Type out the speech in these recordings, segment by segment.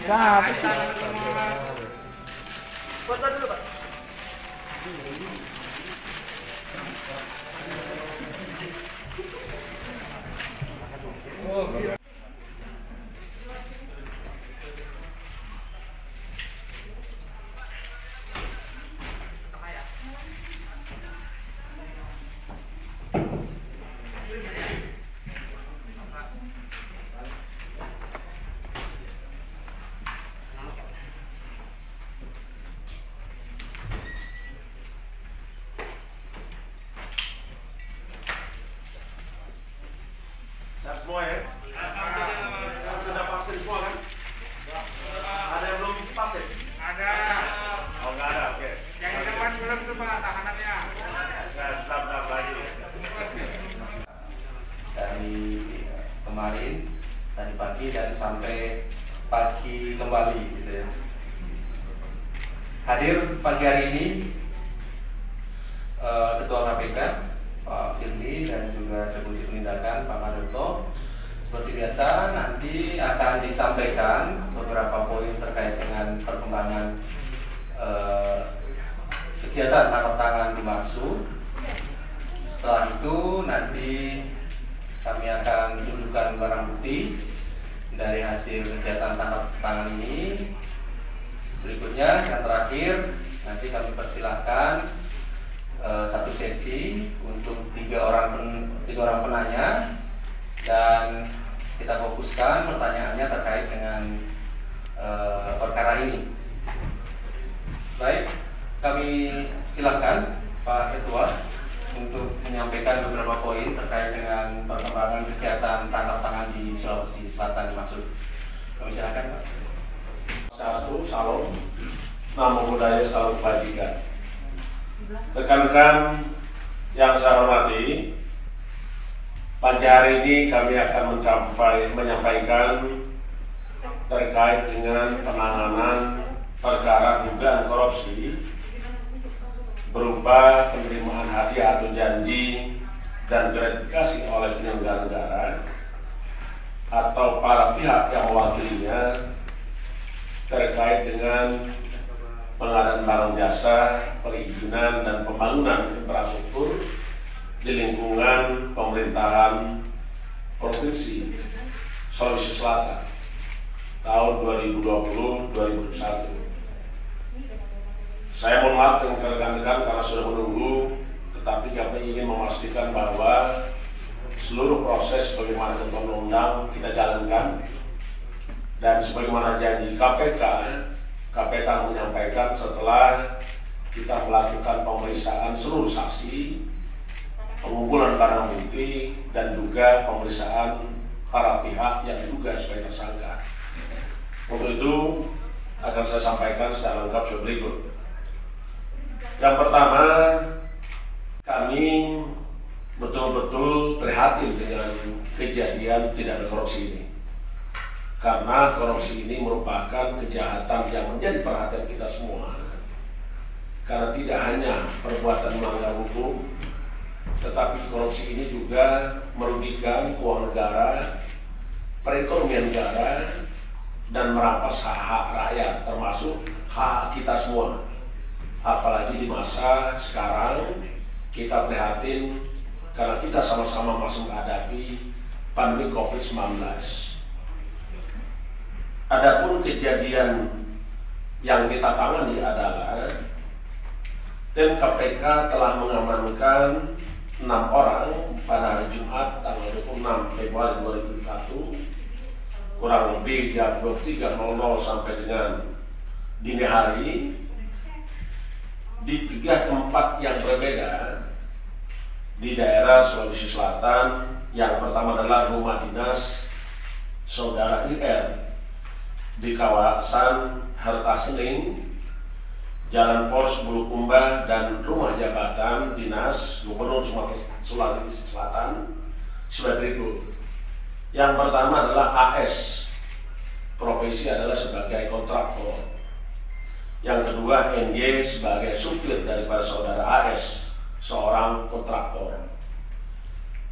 Siap. Foto dulu, Pak. Siap semua ya? Sudah vaksin semua kan? Ada yang belum vaksin? Ada. Oh nggak ada, oke. Yang di depan belum tuh Pak, tahanannya. Bentar lagi. Dari kemarin, tadi pagi dan sampai pagi kembali gitu ya. Hadir pagi hari ini Ketua KPK Pak Firly dan juga Deputi Penindakan Pak Madoto. Seperti biasa nanti akan disampaikan beberapa poin terkait dengan perkembangan kegiatan tangkap tangan dimaksud. Setelah itu nanti kami akan tunjukkan barang bukti dari hasil kegiatan tangkap tangan ini. Berikutnya yang terakhir nanti kami persilahkan satu sesi untuk tiga orang penanya dan kita fokuskan pertanyaannya terkait dengan perkara ini. Baik, kami silakan Pak Ketua untuk menyampaikan beberapa poin terkait dengan perkembangan kegiatan tangkap tangan di Sulawesi Selatan dimaksud. Kami silakan Pak. Satu, salam. Namo Buddhaya, salam kebajikan. Rekan-rekan yang saya hormati, pagi hari ini kami akan menyampaikan terkait dengan penanganan perkara dugaan korupsi berupa penerimaan hadiah atau janji dan gratifikasi oleh penyelenggara negara atau para pihak yang mewakilinya terkait dengan pengadaan barang jasa, perizinan dan pembangunan infrastruktur di lingkungan pemerintahan Provinsi Sulawesi Selatan tahun 2020-2021. Saya mohon maaf dengan rekan-rekan karena sudah menunggu, tetapi kami ingin memastikan bahwa seluruh proses bagaimana ketentuan undang kita jalankan dan sebagaimana janji KPK menyampaikan setelah kita melakukan pemeriksaan seluruh saksi, pengumpulan barang bukti, dan juga pemeriksaan para pihak yang diduga sebagai tersangka. Untuk itu akan saya sampaikan secara lengkap sebagai berikut. Yang pertama, kami betul-betul prihatin dengan kejadian tidak berkorupsi ini. Karena korupsi ini merupakan kejahatan yang menjadi perhatian kita semua. Karena tidak hanya perbuatan melanggar hukum, tetapi korupsi ini juga merugikan keuangan negara, perekonomian negara, dan merampas hak-hak rakyat, termasuk hak kita semua. Apalagi di masa sekarang kita prihatin karena kita sama-sama masih menghadapi pandemi COVID-19. Adapun kejadian yang kita tangani adalah tim KPK telah mengamankan 6 orang pada hari Jumat tanggal 26 Februari 2021 kurang lebih jam 23.00 sampai dengan dini hari di 3 tempat yang berbeda di daerah Sulawesi Selatan. Yang pertama adalah rumah dinas Saudara IR di kawasan Harta Sening, Jalan Pos Bulukumba, dan rumah jabatan dinas Gubernur Sulawesi Selatan sebagai berikut. Yang pertama adalah AS, profesi adalah sebagai kontraktor. Yang kedua NY sebagai supir daripada saudara AS, seorang kontraktor.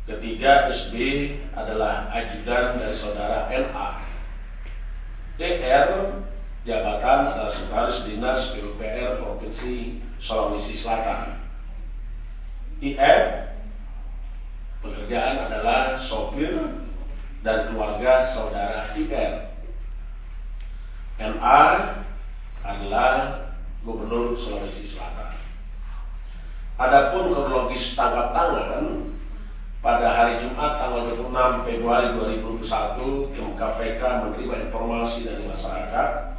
Ketiga SB adalah ajudan dari saudara NA. DR jabatan adalah Sekretaris Dinas PUPR Provinsi Sulawesi Selatan. IF pekerjaan adalah sopir dan keluarga saudara IR. NA adalah Gubernur Sulawesi Selatan. Adapun kronologis tangkap tangan pada hari Jumat tanggal 26 Februari 2021, tim KPK menerima informasi dari masyarakat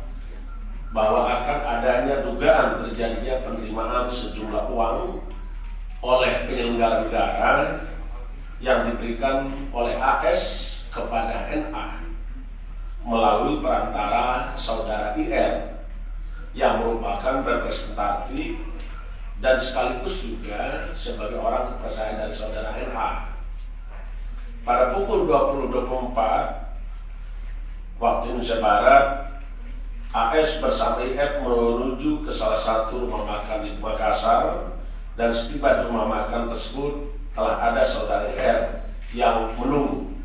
bahwa akan adanya dugaan terjadinya penerimaan sejumlah uang oleh penyelenggara negara yang diberikan oleh AS kepada NA melalui perantara saudara IR yang merupakan representatif dan sekaligus juga sebagai orang kepercayaan dari saudara NA. Pada pukul 20.24 waktu Indonesia Barat, AS bersama IF menuju ke salah satu rumah makan di Makassar, dan setiba di rumah makan tersebut telah ada saudara IR yang menunggu.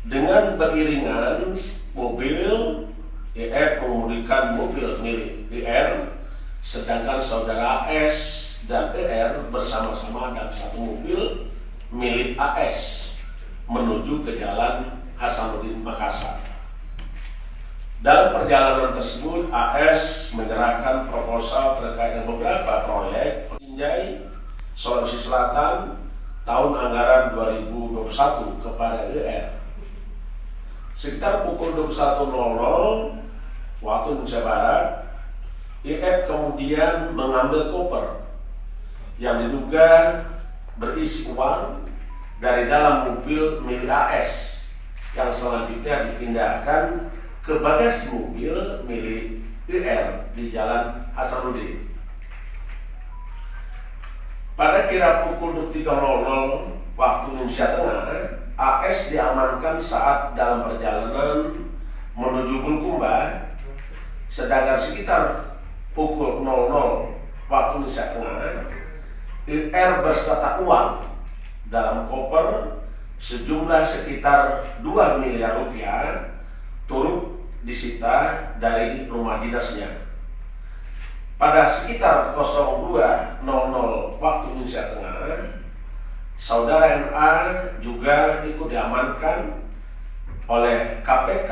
Dengan beriringan mobil, IF mengemudikan mobil milik IR, sedangkan saudara AS dan IR bersama-sama dalam satu mobil milik AS menuju ke Jalan Hasanuddin Makassar. Dalam perjalanan tersebut, AS menyerahkan proposal terkait dengan beberapa proyek Sinjai Sulawesi Selatan tahun anggaran 2021 kepada IR. Sekitar pukul 21.00 waktu Indonesia Barat, IF kemudian mengambil koper yang diduga berisi uang dari dalam mobil milik AS yang selanjutnya dipindahkan ke bagasi mobil milik IR di Jalan Hasanuddin. Pada kira pukul 3.00 waktu Indonesia Tengah, AS diamankan saat dalam perjalanan menuju Bulukumba, sedangkan sekitar pukul 00 waktu Indonesia Tengah, IR berserta uang dalam koper sejumlah sekitar 2 miliar rupiah turut disita dari rumah dinasnya. Pada sekitar 02.00 waktu Indonesia Tengah, saudara NA juga ikut diamankan oleh KPK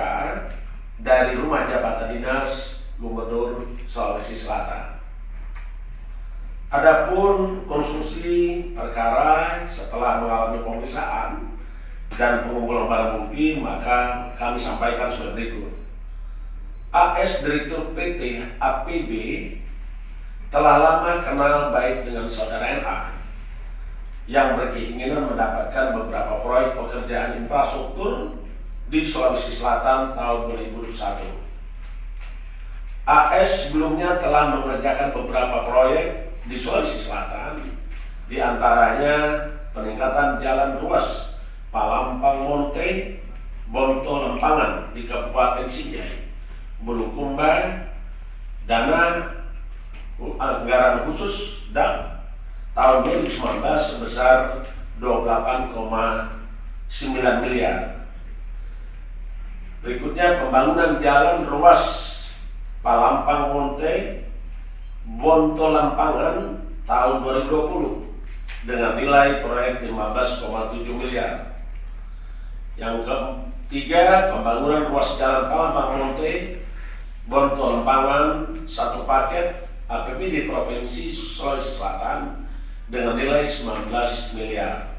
dari rumah jabatan dinas Gubernur Sulawesi Selatan. Adapun konstruksi perkara setelah mengalami pemeriksaan dan pengumpulan barang bukti, maka kami sampaikan sebagai berikut. AS Direktur PT APB telah lama kenal baik dengan saudara NA yang berkeinginan mendapatkan beberapa proyek pekerjaan infrastruktur di Sulawesi Selatan tahun 2021. AS sebelumnya telah mengerjakan beberapa proyek di Sulawesi Selatan, di antaranya peningkatan jalan ruas Palampang Monte, Bonto Lempangan di Kabupaten Sinjai, Bulukumba, dana anggaran khusus dan tahun 2019 sebesar 28,9 miliar. Berikutnya pembangunan jalan ruas Palampang Monte, Bonto Lempangan tahun 2020 dengan nilai proyek 15,7 miliar. Yang ketiga, pembangunan ruas jalan Palampang Monte, Bonto Lempangan satu paket APBD Provinsi Sulawesi Selatan dengan nilai 19 miliar.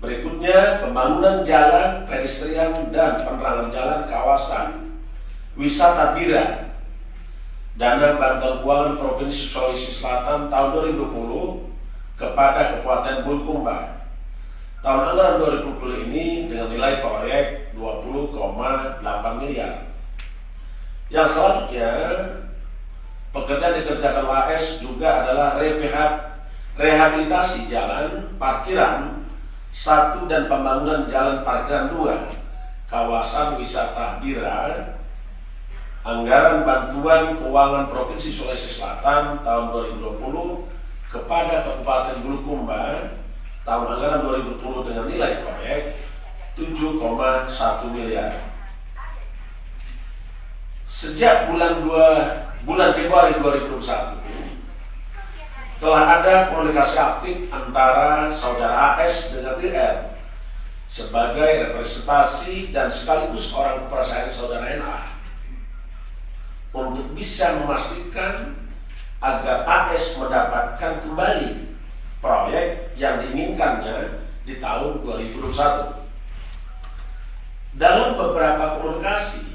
Berikutnya, pembangunan jalan pedestrian dan penerangan jalan kawasan wisata Bira, dana bantuan keuangan Provinsi Sulawesi Selatan tahun 2020 kepada Kabupaten Bulukumba. Tahun anggaran 2020 ini dengan nilai proyek 20,8 miliar. Yang selanjutnya, pekerjaan dikerjakan AS juga adalah rehabilitasi jalan parkiran 1 dan pembangunan jalan parkiran 2 kawasan wisata Bira. Anggaran bantuan keuangan Provinsi Sulawesi Selatan tahun 2020 kepada Kabupaten Bulukumba tahun anggaran 2020 dengan nilai proyek 7,1 miliar. Sejak bulan Februari 2021 telah ada komunikasi aktif antara saudara AS dengan IR sebagai representasi dan sekaligus orang kepercayaan saudara NA untuk bisa memastikan agar AS mendapatkan kembali proyek yang diinginkannya di tahun 2021. Dalam beberapa komunikasi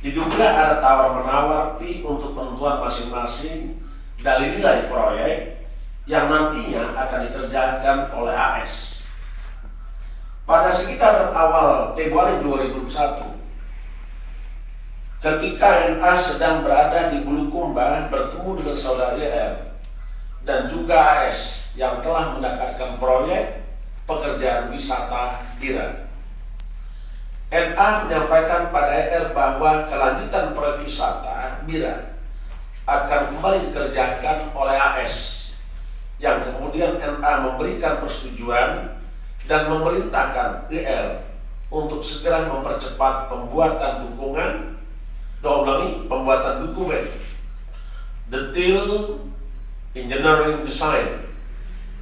diduga ada tawar-menawar fee untuk penentuan masing-masing dari nilai proyek yang nantinya akan dikerjakan oleh AS. Pada sekitar awal Februari 2021, ketika NA sedang berada di Bulukumba bertemu dengan saudara IR dan juga AS yang telah mendapatkan proyek pekerjaan wisata Bira, NA menyampaikan pada IR bahwa kelanjutan proyek wisata Bira akan kembali dikerjakan oleh AS, yang kemudian NA memberikan persetujuan dan memerintahkan IR untuk segera mempercepat pembuatan dokumen detail engineering design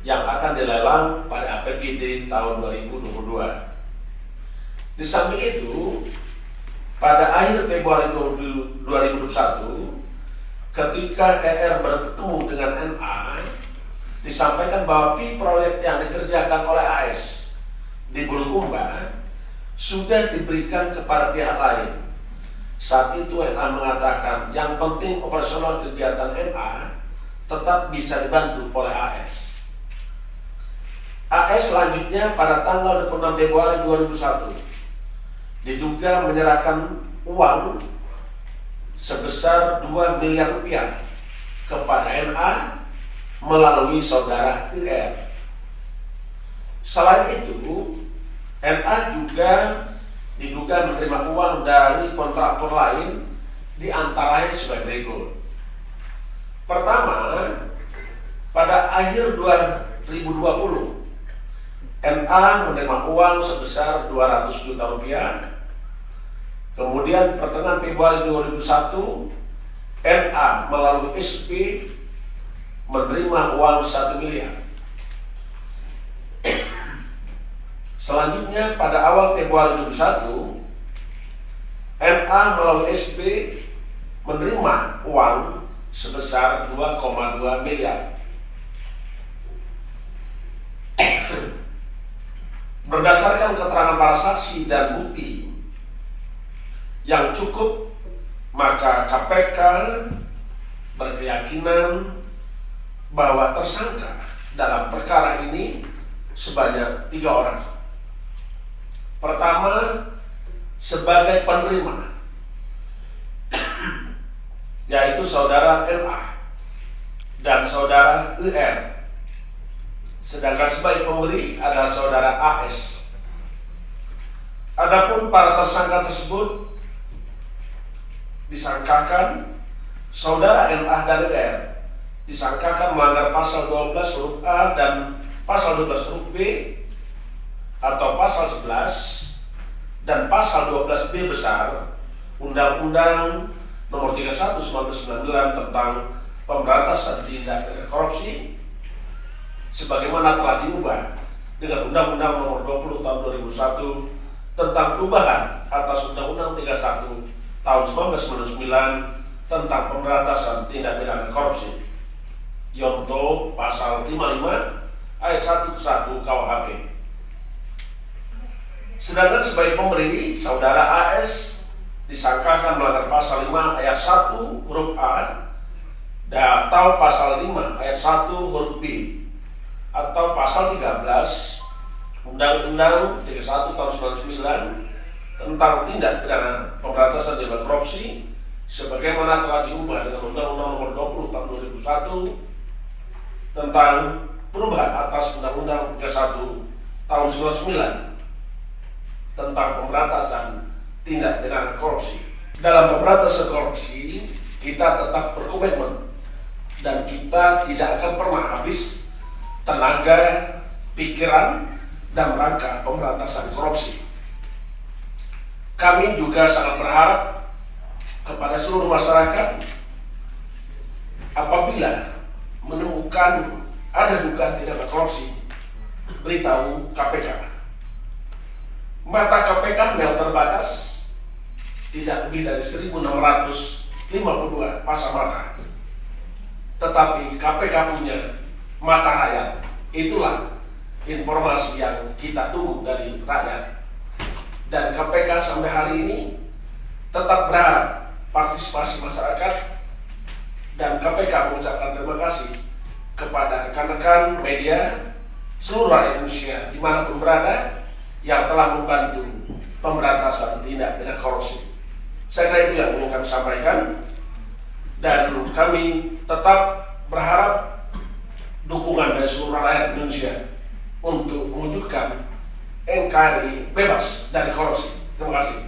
yang akan dilelang pada APBD tahun 2022. Di samping itu, pada akhir Februari 2021, ketika ER bertemu dengan NA, disampaikan bahwa proyek yang dikerjakan oleh AS di Bulukumba sudah diberikan kepada pihak lain. Saat itu NA mengatakan yang penting operasional kegiatan NA tetap bisa dibantu oleh AS. AS selanjutnya pada tanggal 26 Februari 2001 diduga menyerahkan uang sebesar 2 miliar rupiah kepada NA melalui saudara IR. Selain itu, NA juga diduga menerima uang dari kontraktor lain, di antaranya sebagai berikut. Pertama, pada akhir 2020, NA menerima uang sebesar 200 juta rupiah. Kemudian pertengahan Februari 2001, NA melalui SP menerima uang 1 miliar. Selanjutnya pada awal Februari 2021, NA melalui SP menerima uang sebesar 2,2 miliar. Berdasarkan keterangan para saksi dan bukti yang cukup, maka KPK berkeyakinan bahwa tersangka dalam perkara ini sebanyak 3 orang. Pertama, sebagai penerima, yaitu saudara NA dan saudara IR. Sedangkan sebagai pemberi adalah saudara AS. Adapun para tersangka tersebut disangkakan saudara NA dan IR disangkakan melanggar pasal 12 huruf A dan pasal 12 huruf B atau pasal 11 dan pasal 12B besar Undang-Undang Nomor 31 1999 tentang Pemberantasan Tindak Pidana Korupsi, sebagaimana telah diubah dengan Undang-Undang Nomor 20 Tahun 2001 tentang perubahan atas Undang-Undang 31 Tahun 1999 tentang Pemberantasan Tindak Pidana Korupsi, Yonto pasal 55 ayat 1 ke 1 KUHP. Sedangkan sebagai pemberi, saudara AS disangkakan melanggar pasal 5 ayat 1 huruf A atau pasal 5 ayat 1 huruf B atau pasal 13 Undang-Undang 31 tahun 99 tentang tindak pidana pemberantasan tindak korupsi, sebagaimana telah diubah dengan Undang-Undang Nomor 20 tahun 2001 tentang perubahan atas Undang-Undang 31 tahun 99 tentang pemberantasan tindak pidana korupsi. Dalam pemberantasan korupsi, kita tetap berkomitmen dan kita tidak akan pernah habis tenaga, pikiran, dan rangka pemberantasan korupsi. Kami juga sangat berharap kepada seluruh masyarakat, apabila menemukan ada dugaan tindak korupsi, beritahu KPK. Mata KPK yang terbatas tidak lebih dari 1.652 pasang mata. Tetapi KPK punya mata rakyat. Itulah informasi yang kita tunggu dari rakyat. Dan KPK sampai hari ini tetap berharap partisipasi masyarakat, dan KPK mengucapkan terima kasih kepada rekan-rekan media seluruh rakyat Indonesia dimanapun berada yang telah membantu pemberantasan tindak pidana korupsi. Saya kira itu yang ingin kami sampaikan, dan kami tetap berharap dukungan dari seluruh rakyat Indonesia untuk mewujudkan NKRI bebas dari korupsi. Terima kasih.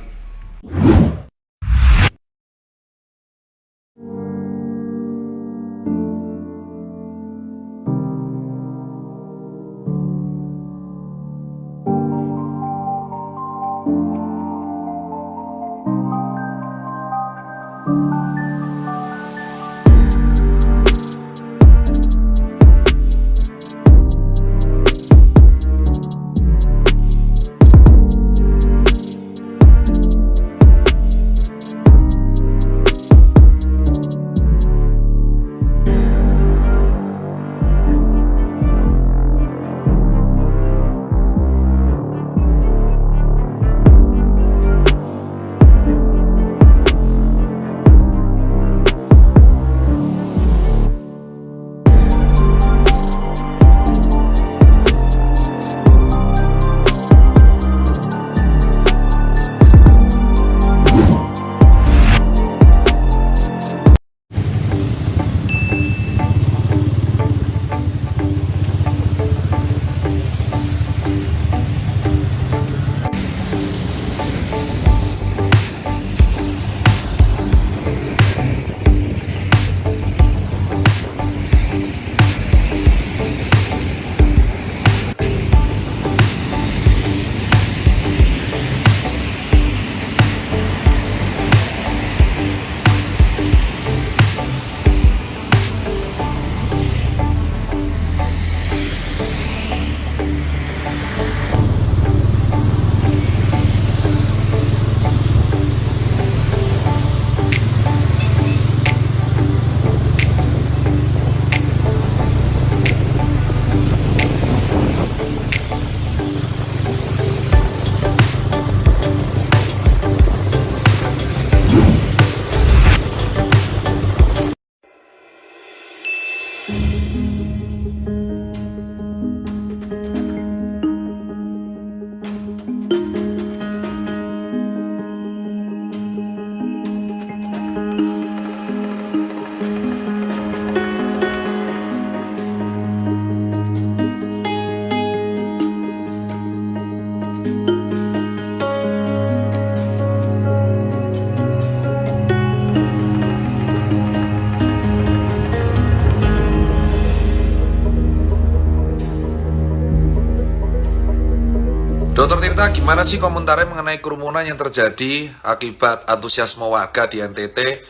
Dr. Tirta, gimana sih komentarnya mengenai kerumunan yang terjadi akibat antusiasme warga di NTT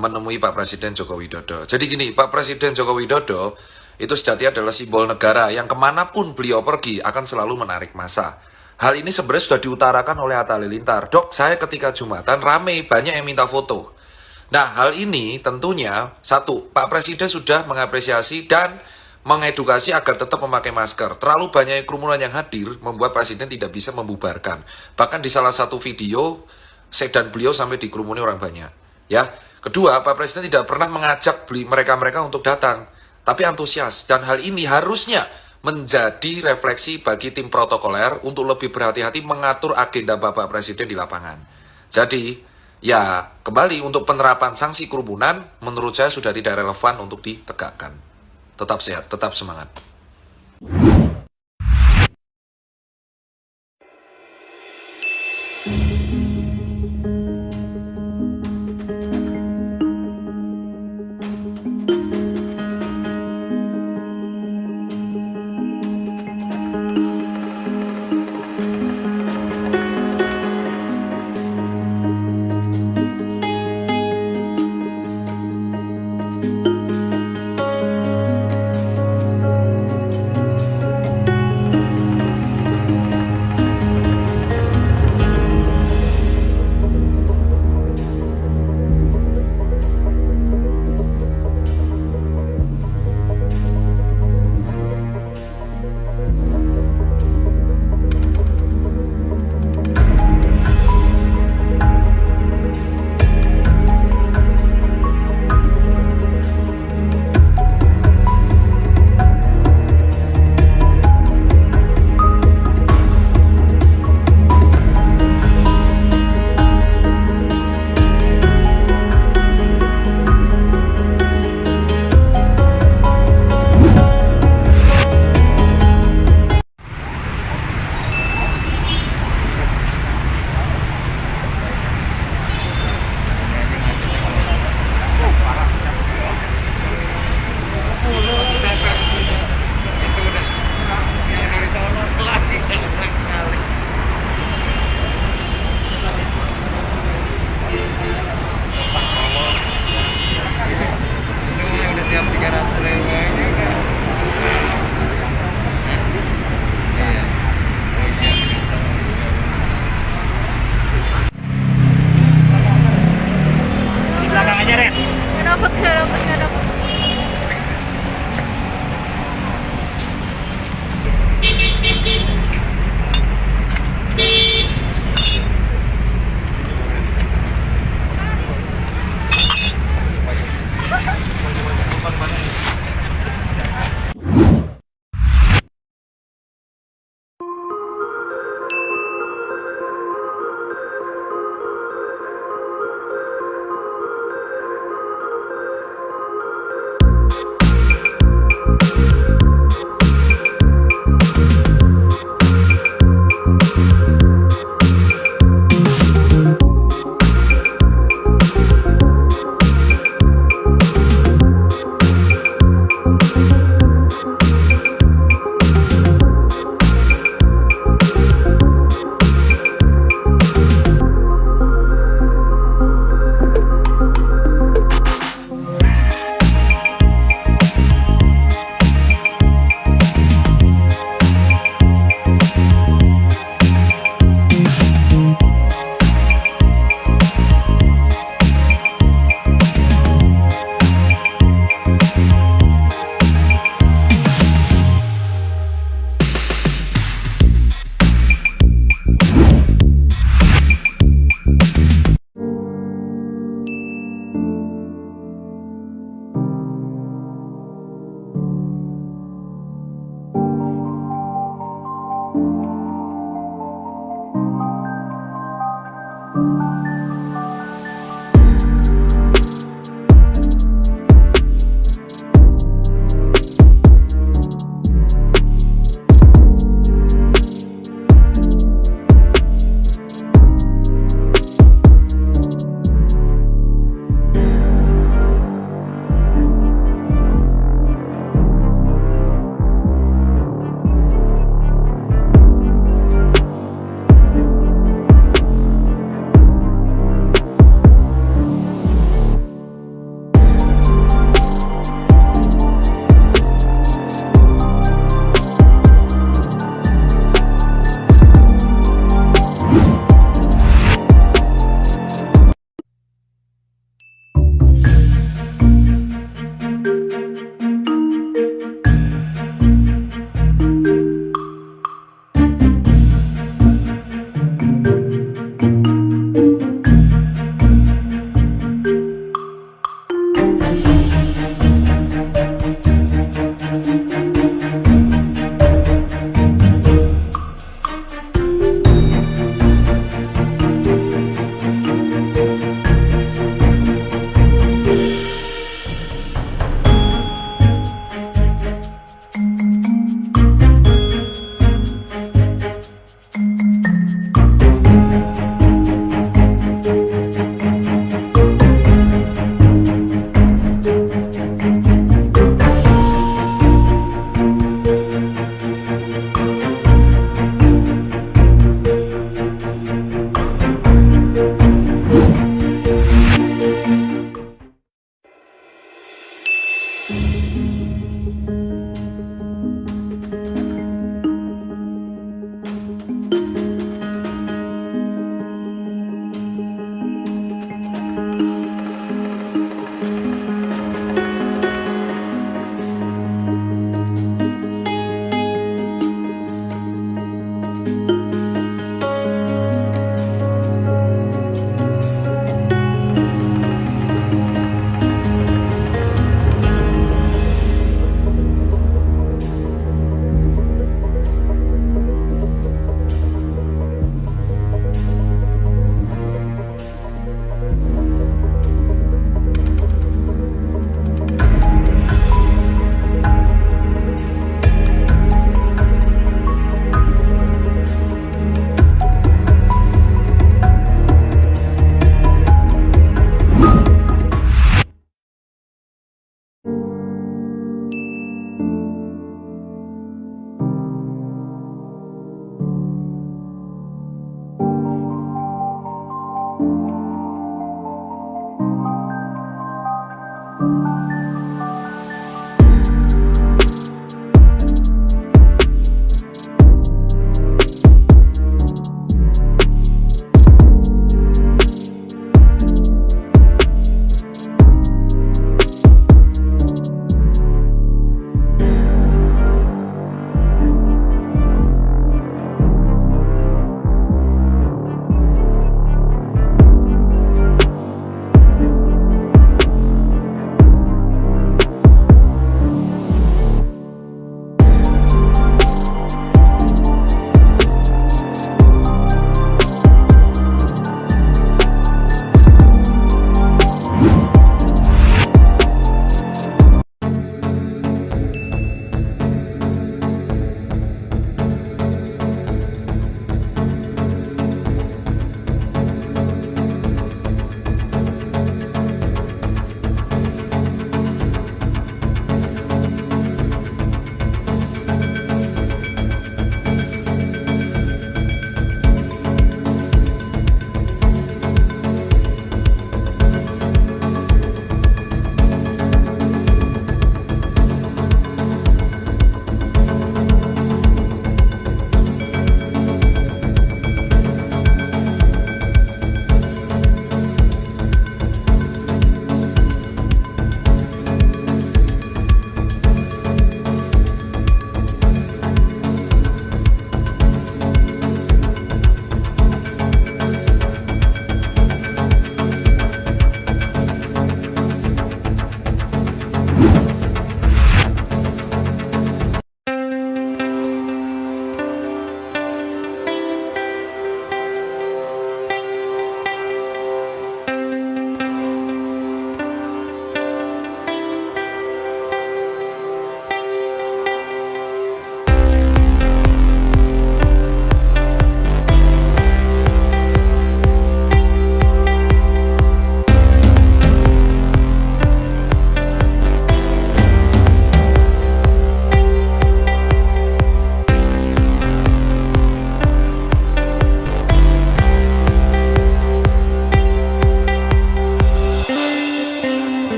menemui Pak Presiden Joko Widodo? Jadi gini, Pak Presiden Joko Widodo itu sejati adalah simbol negara yang kemanapun beliau pergi akan selalu menarik massa. Hal ini sebenarnya sudah diutarakan oleh Atta Halilintar. Dok, saya ketika Jumatan rame, banyak yang minta foto. Nah, hal ini tentunya, satu, Pak Presiden sudah mengapresiasi dan mengedukasi agar tetap memakai masker. Terlalu banyak kerumunan yang hadir membuat Presiden tidak bisa membubarkan. Bahkan di salah satu video, sedan beliau sampai dikerumuni orang banyak. Ya, kedua, Pak Presiden tidak pernah mengajak mereka-mereka untuk datang, tapi antusias. Dan hal ini harusnya menjadi refleksi bagi tim protokoler untuk lebih berhati-hati mengatur agenda Bapak Presiden di lapangan. Jadi, ya kembali untuk penerapan sanksi kerumunan, menurut saya sudah tidak relevan untuk ditegakkan. Tetap sehat, tetap semangat.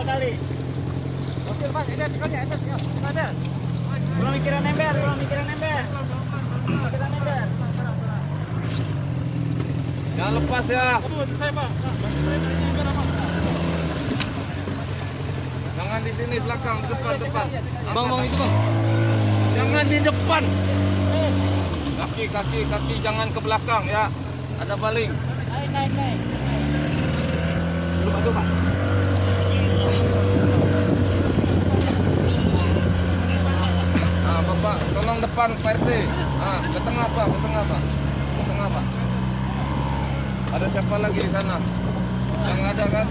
kali. Gokil Mas, ini tikunnya ember, ember. Belum mikiran ember, belum mikiran ember. Mikiran ember. Jangan lepas ya. Jangan di sini belakang, depan. Bang itu bang. Jangan di depan. Kaki jangan ke belakang ya. Ada baling. Naik. Dulu Pak. Nah, Bapak, tolong depan Pak RT. Nah, ke tengah Pak. Ke tengah Pak. Ada siapa lagi di sana? Yang ada kan?